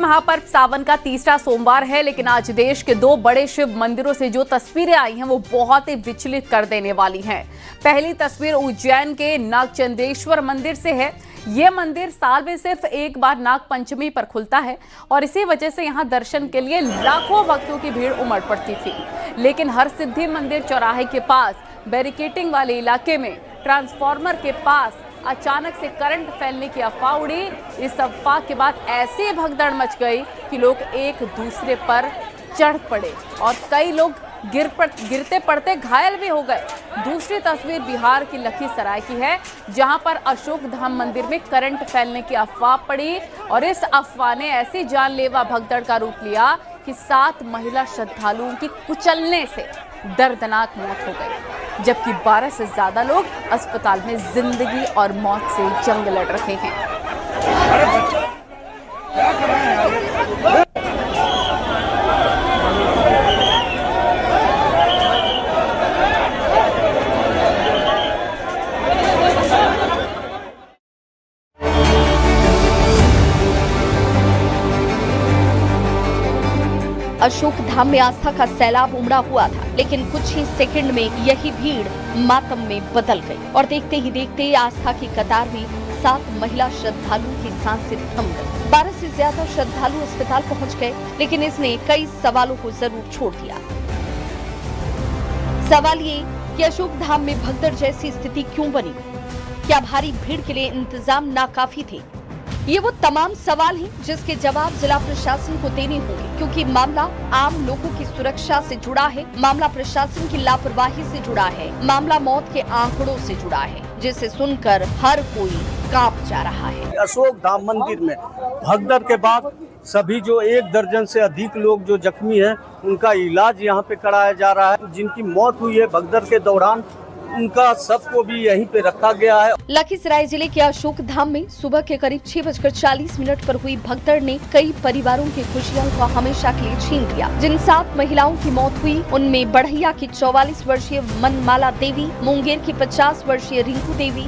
महापर्व सावन का तीसरा सोमवार है, लेकिन आज देश के दो बड़े शिव मंदिरों से जो तस्वीरें आई हैं वो बहुत ही विचलित कर देने वाली हैं। पहली तस्वीर उज्जैन के नागचंद्रेश्वर मंदिर से है। ये मंदिर साल में सिर्फ एक बार नाग पंचमी पर खुलता है और इसी वजह से यहाँ दर्शन के लिए लाखों भक्तों की भीड़ उमड़ पड़ती थी। लेकिन हरसिद्धि मंदिर चौराहे के पास बैरिकेडिंग वाले इलाके में ट्रांसफार्मर के पास अचानक से करंट फैलने की अफवाह उड़ी। इस अफवाह के बाद ऐसी भगदड़ मच गई कि लोग एक दूसरे पर चढ़ पड़े और कई लोग गिरते पड़ते घायल भी हो गए। दूसरी तस्वीर बिहार की लखीसराय की है, जहां पर अशोक धाम मंदिर में करंट फैलने की अफवाह पड़ी और इस अफवाह ने ऐसी जानलेवा भगदड़ का रूप लिया कि 7 महिला श्रद्धालुओं की कुचलने से दर्दनाक मौत हो गई, जबकि 12 से ज्यादा लोग अस्पताल में जिंदगी और मौत से जंग लड़ रहे हैं। अरे बच्चा क्या कर रहे हैं? अशोक धाम में आस्था का सैलाब उमड़ा हुआ था, लेकिन कुछ ही सेकंड में यही भीड़ मातम में बदल गई और देखते ही देखते आस्था की कतार में 7 महिला श्रद्धालुओं की सांसें थम गई। 12 से ज्यादा श्रद्धालु अस्पताल पहुंच गए, लेकिन इसने कई सवालों को जरूर छोड़ दिया। सवाल ये कि अशोक धाम में भगदड़ जैसी स्थिति क्यों बनी? क्या भारी भीड़ के लिए इंतजाम नाकाफी थे? ये वो तमाम सवाल हैं जिसके जवाब जिला प्रशासन को देने होंगे, क्योंकि मामला आम लोगों की सुरक्षा से जुड़ा है, मामला प्रशासन की लापरवाही से जुड़ा है, मामला मौत के आंकड़ों से जुड़ा है, जिसे सुनकर हर कोई कांप जा रहा है। अशोक धाम मंदिर में भगदड़ के बाद सभी जो 1 दर्जन से अधिक लोग जो जख्मी हैं उनका इलाज यहाँ पे कराया जा रहा है। जिनकी मौत हुई है भगदड़ के दौरान, उनका सबको भी यहीं पे रखा गया है। लखीसराय जिले के अशोक धाम में सुबह के करीब 6:40 पर हुई भगदड़ ने कई परिवारों की खुशियों को हमेशा के लिए छीन लिया। जिन 7 महिलाओं की मौत हुई उनमें बढ़िया की 44 वर्षीय मनमाला देवी, मुंगेर की 50 वर्षीय रिंकू देवी,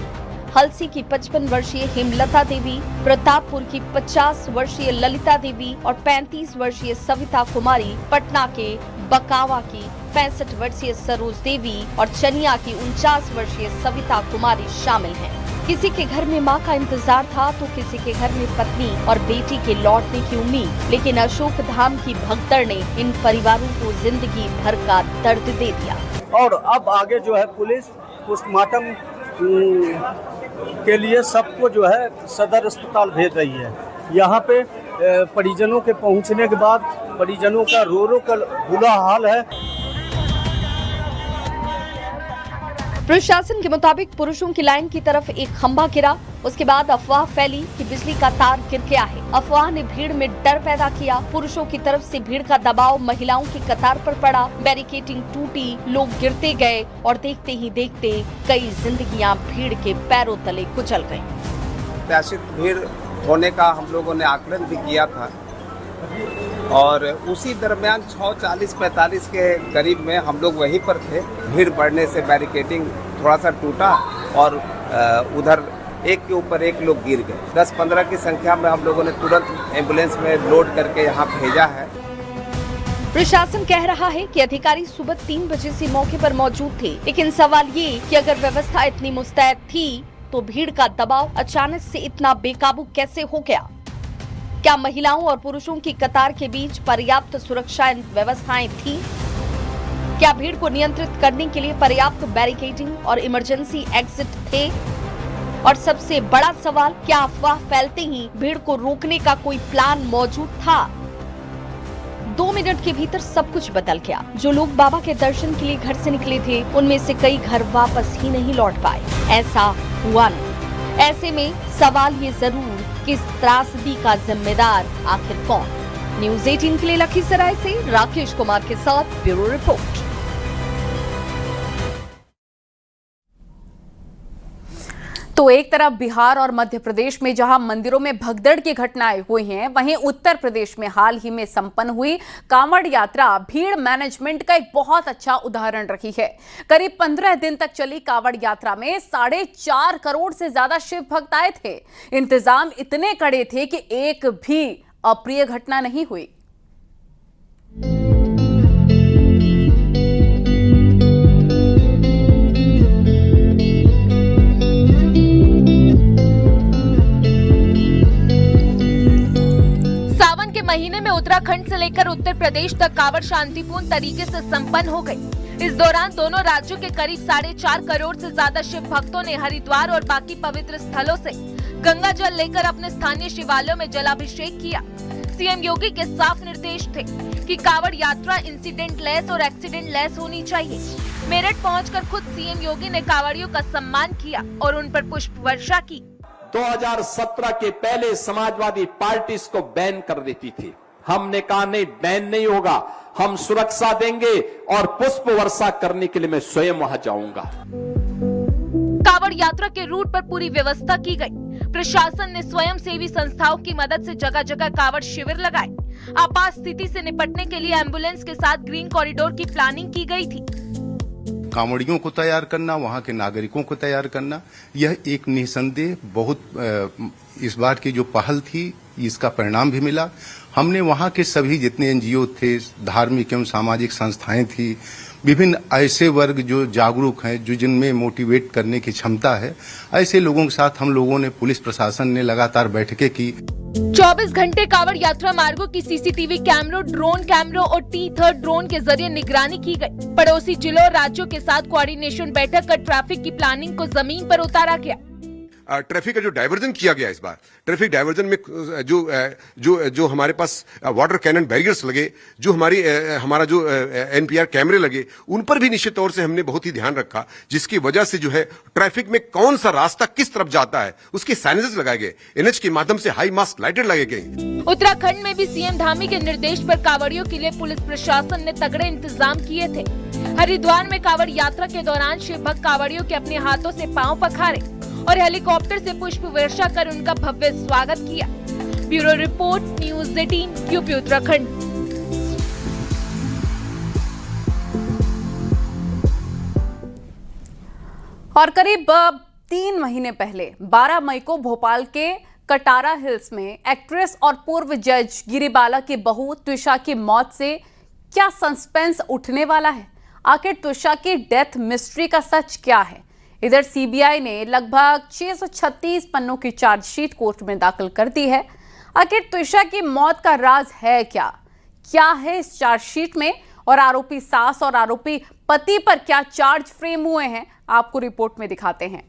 हलसी की 55 वर्षीय हेमलता देवी, प्रतापपुर की 50 वर्षीय ललिता देवी और 35 वर्षीय सविता कुमारी, पटना के बकावा की 65 वर्षीय सरोज देवी और चनिया की 49 वर्षीय सविता कुमारी शामिल हैं। किसी के घर में मां का इंतजार था तो किसी के घर में पत्नी और बेटी के लौटने की उम्मीद, लेकिन अशोक धाम की भगदड़ ने इन परिवारों को जिंदगी भर का दर्द दे दिया। और अब आगे जो है पुलिस पोस्टमार्टम के लिए सबको जो है सदर अस्पताल भेज रही है। यहाँ पे परिजनों के पहुँचने के बाद परिजनों का रो कर बुरा हाल है। प्रशासन के मुताबिक पुरुषों की लाइन की तरफ एक खंभा गिरा, उसके बाद अफवाह फैली कि बिजली का तार गिर गया है। अफवाह ने भीड़ में डर पैदा किया। पुरुषों की तरफ से भीड़ का दबाव महिलाओं की कतार पर पड़ा, बैरिकेडिंग टूटी, लोग गिरते गए और देखते ही देखते कई जिंदगियां भीड़ के पैरों तले कुचल गईं। प्रत्याशित भीड़ होने का हम लोगों ने आकलन भी किया था और उसी दरमियान 6:40-45 के करीब में हम लोग वहीं पर थे। भीड़ बढ़ने से बैरिकेडिंग थोड़ा सा टूटा और उधर एक के ऊपर एक लोग गिर गए। 10-15 की संख्या में हम लोगों ने तुरंत एम्बुलेंस में लोड करके यहाँ भेजा है। प्रशासन कह रहा है कि अधिकारी सुबह 3 बजे से मौके पर मौजूद थे, लेकिन सवाल ये कि अगर व्यवस्था इतनी मुस्तैद थी तो भीड़ का दबाव अचानक से इतना बेकाबू कैसे हो गया? क्या महिलाओं और पुरुषों की कतार के बीच पर्याप्त सुरक्षा व्यवस्थाएं थी? क्या भीड़ को नियंत्रित करने के लिए पर्याप्त बैरिकेडिंग और इमरजेंसी एग्जिट थे? और सबसे बड़ा सवाल, क्या अफवाह फैलते ही भीड़ को रोकने का कोई प्लान मौजूद था? 2 मिनट के भीतर सब कुछ बदल गया। जो लोग बाबा के दर्शन के लिए घर से निकले थे उनमें से कई घर वापस ही नहीं लौट पाए। ऐसा हुआ नहीं। ऐसे में सवाल ये जरूर कि इस त्रासदी का जिम्मेदार आखिर कौन? न्यूज़ 18 के लिए लखीसराय से राकेश कुमार के साथ ब्यूरो रिपोर्ट। तो एक तरफ बिहार और मध्य प्रदेश में जहां मंदिरों में भगदड़ की घटनाएं हुई हैं, वहीं उत्तर प्रदेश में हाल ही में संपन्न हुई कांवड़ यात्रा भीड़ मैनेजमेंट का एक बहुत अच्छा उदाहरण रही है। करीब 15 दिन तक चली कांवड़ यात्रा में 4.5 करोड़ से ज्यादा शिव भक्त आए थे। इंतजाम इतने कड़े थे कि एक भी अप्रिय घटना नहीं हुई। सावन के महीने में उत्तराखंड से लेकर उत्तर प्रदेश तक कांवड़ शांतिपूर्ण तरीके से संपन्न हो गई। इस दौरान दोनों राज्यों के करीब 4.5 करोड़ से ज्यादा शिव भक्तों ने हरिद्वार और बाकी पवित्र स्थलों से गंगा जल लेकर अपने स्थानीय शिवालयों में जलाभिषेक किया। सीएम योगी के साफ निर्देश थे कि कांवड़ यात्रा इंसिडेंट लेस और एक्सीडेंट लेस होनी चाहिए। मेरठ पहुंचकर खुद सीएम योगी ने कांवड़ियों का सम्मान किया और उन पर पुष्प वर्षा की। 2017 के पहले समाजवादी पार्टी इसको बैन कर देती थी। हमने कहा नहीं, बैन नहीं होगा, हम सुरक्षा देंगे और पुष्प वर्षा करने के लिए मैं स्वयं वहां जाऊंगा। कांवड़ यात्रा के रूट पर पूरी व्यवस्था की गई। प्रशासन ने स्वयं सेवी संस्थाओं की मदद से जगह जगह कांवड़ शिविर लगाए। आपात स्थिति से निपटने के लिए एम्बुलेंस के साथ ग्रीन कॉरिडोर की प्लानिंग की गई थी। कांवड़ियों को तैयार करना, वहां के नागरिकों को तैयार करना, यह एक निसंदेह बहुत इस बार की जो पहल थी इसका परिणाम भी मिला। हमने वहां के सभी जितने एनजीओ थे, धार्मिक एवं सामाजिक संस्थाएं थी, विभिन्न ऐसे वर्ग जो जागरूक हैं, जो जिनमें मोटिवेट करने की क्षमता है, ऐसे लोगों के साथ हम लोगों ने, पुलिस प्रशासन ने लगातार बैठकें की। 24 घंटे कांवड़ यात्रा मार्गों की सीसीटीवी कैमरों, ड्रोन कैमरों और T3 ड्रोन के जरिए निगरानी की गई। पड़ोसी जिलों और राज्यों के साथ कोऑर्डिनेशन बैठक कर ट्रैफिक की प्लानिंग को जमीन पर उतारा गया। ट्रैफिक का जो डाइवर्जन किया गया इस बार, ट्रैफिक डाइवर्जन में जो हमारे पास वाटर कैनन बैरियर्स लगे, जो हमारा जो एनपीआर कैमरे लगे, उन पर भी निश्चित तौर से हमने बहुत ही ध्यान रखा, जिसकी वजह से जो है ट्रैफिक में कौन सा रास्ता किस तरफ जाता है उसके साइनेजेस लगाए गए। एनएच के माध्यम से हाई मास्ट लाइटें लगाए गए। उत्तराखंड में भी सीएम धामी के निर्देश पर कांवड़ियों के लिए पुलिस प्रशासन ने तगड़े इंतजाम किए थे। हरिद्वार में कांवड़ यात्रा के दौरान शिव भक्त कांवड़ियों के अपने हाथों से पांव पखारे और हेलीकॉप्टर से पुष्प वर्षा कर उनका भव्य स्वागत किया। Bureau report, news 18, UP Uttarakhand. और करीब 3 महीने पहले 12 मई को भोपाल के कटारा हिल्स में एक्ट्रेस और पूर्व जज गिरिबाला की बहू त्विषा की मौत से क्या सस्पेंस उठने वाला है? आखिर त्विषा की डेथ मिस्ट्री का सच क्या है? इधर सीबीआई ने लगभग 636 पन्नों की चार्जशीट कोर्ट में दाखिल कर दी है। आखिर त्विषा की मौत का राज है क्या? क्या है इस चार्जशीट में? और आरोपी सास और आरोपी पति पर क्या चार्ज फ्रेम हुए हैं, आपको रिपोर्ट में दिखाते हैं।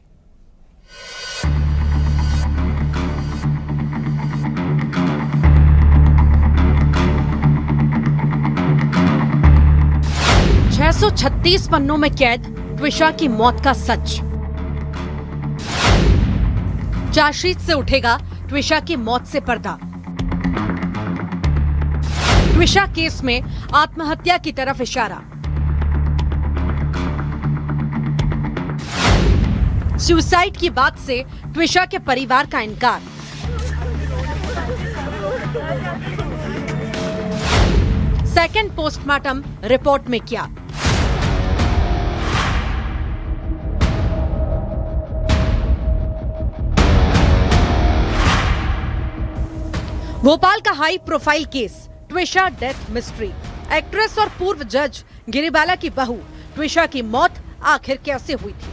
$636 पन्नों में कैद त्विषा की मौत का सच। चार्जशीट से उठेगा त्विषा की मौत से पर्दा। त्विषा केस में आत्महत्या की तरफ इशारा। सुसाइड की बात से त्विषा के परिवार का इनकार। सेकंड पोस्टमार्टम रिपोर्ट में क्या? भोपाल का high profile case, त्विषा death mystery. Actress और पूर्व जज गिरिबाला की बहू त्विषा की मौत आखिर कैसे हुई थी?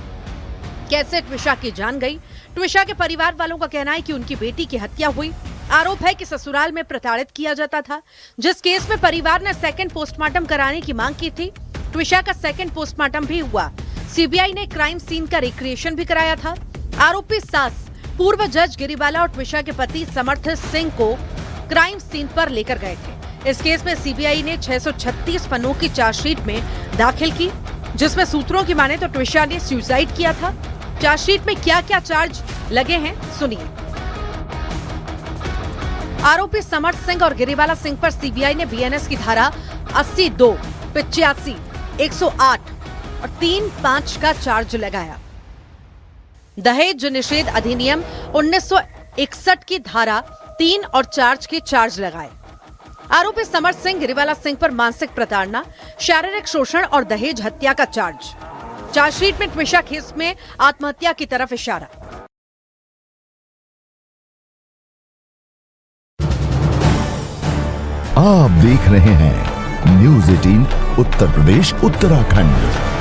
कैसे त्विषा की जान गई? त्विषा के परिवार वालों का कहना है कि उनकी बेटी की हत्या हुई। आरोप है कि ससुराल में प्रताड़ित किया जाता था। जिस केस में परिवार ने सेकंड पोस्टमार्टम कराने की मांग की थी, त्विषा का सेकंड पोस्टमार्टम भी हुआ। सीबीआई ने क्राइम सीन का रिक्रिएशन भी कराया था। आरोपी सास पूर्व जज गिरिबाला और त्विषा के पति समर्थ सिंह को क्राइम सीन पर लेकर गए थे। इस केस में सीबीआई ने 636 पन्नों की चार्जशीट में दाखिल की, जिसमें सूत्रों की माने तो त्विषा ने सुसाइड किया था। चार्जशीट में क्या क्या चार्ज लगे हैं, सुनिए। आरोपी समर्थ सिंह और गिरिबाला सिंह पर सीबीआई ने बीएनएस की धारा 82, 85, 108 और 3(5) का चार्ज लगाया। दहेज निषेध अधिनियम 1961 की धारा 3 और 4 के चार्ज लगाए। आरोपी समर्थ सिंह, गिरिबाला सिंह पर मानसिक प्रताड़ना, शारीरिक शोषण और दहेज हत्या का चार्ज। चार्जशीट में त्विषा केस में आत्महत्या की तरफ इशारा। आप देख रहे हैं न्यूज़ 18 उत्तर प्रदेश उत्तराखंड।